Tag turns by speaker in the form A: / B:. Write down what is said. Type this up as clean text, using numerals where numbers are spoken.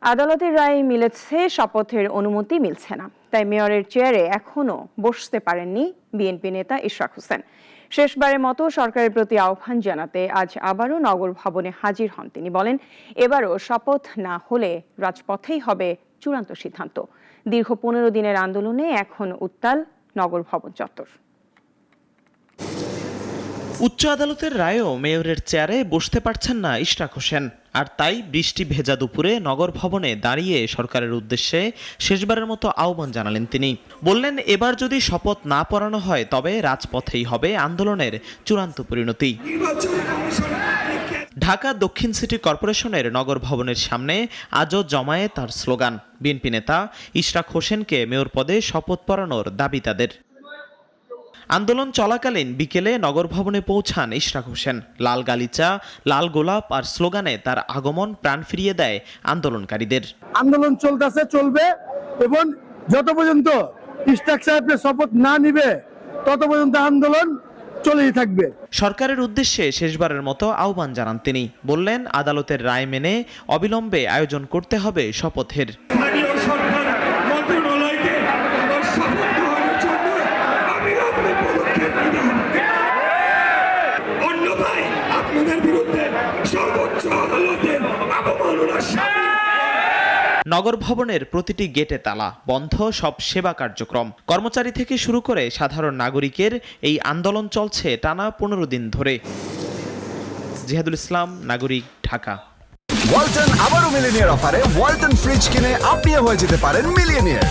A: আদালতের রায় মিলেছে, শপথের অনুমতি মিলছে না, তাই মেয়রের চেয়ারে এখনো বসতে পারেননি বিএনপি নেতা ইশরাক হোসেন। শেষবারের মতো সরকারের প্রতি আহ্বান জানাতে আজ আবারও নগর ভবনে হাজির হন তিনি। বলেন, এবারও শপথ না হলে রাজপথেই হবে চূড়ান্ত সিদ্ধান্ত। দীর্ঘ 15 দিনের আন্দোলনে এখন উত্তাল নগর ভবন চত্বর।
B: উচ্চ আদালতের রায়েও মেয়রের চেয়ারে বসতে পারছেন না ইশরাক হোসেন। আর তাই বৃষ্টি ভেজা দুপুরে নগর ভবনে দাঁড়িয়ে সরকারের উদ্দেশ্যে শেষবারের মতো আহ্বান জানালেন তিনি। বললেন, এবার যদি শপথ না পড়ানো হয় তবে রাজপথেই হবে আন্দোলনের চূড়ান্ত পরিণতি। ঢাকা দক্ষিণ সিটি কর্পোরেশনের নগর ভবনের সামনে আজও জমায়েত তার স্লোগান। বিএনপি নেতা ইশরাক হোসেনকে মেয়র পদে শপথ পড়ানোর দাবি তাদের। আন্দোলন চলাকালীন বিকেলে নগর ভবনে পৌঁছান ইশরাক হোসেন। লাল গালিচা, লাল গোলাপ আর স্লোগানে তার আগমন প্রাণ ফিরিয়ে দেয় আন্দোলনকারীদের।
C: আন্দোলন চলতেছে, চলবে, এবং যত পর্যন্ত ইশরাক সাহেবের শপথ না নিবে তত পর্যন্ত আন্দোলন চলেই থাকবে।
B: সরকারের উদ্দেশ্যে শেষবারের মতো আহ্বান জানান তিনি। বললেন, আদালতের রায় মেনে অবিলম্বে আয়োজন করতে হবে শপথের। নগর ভবনের প্রতিটি গেটে তালা, বন্ধ সব সেবা কার্যক্রম। কর্মচারী থেকে শুরু করে সাধারণ নাগরিকের এই আন্দোলন চলছে টানা 15 দিন ধরে। জিহাদুল ইসলাম, নাগরিক, ঢাকা।
D: ওয়ালটন আবারও মিলিনিয়ার অফারে ওয়ালটন ফ্রিজ কিনে আপনিও হয়ে যেতে পারেন মিলিয়নিয়ার।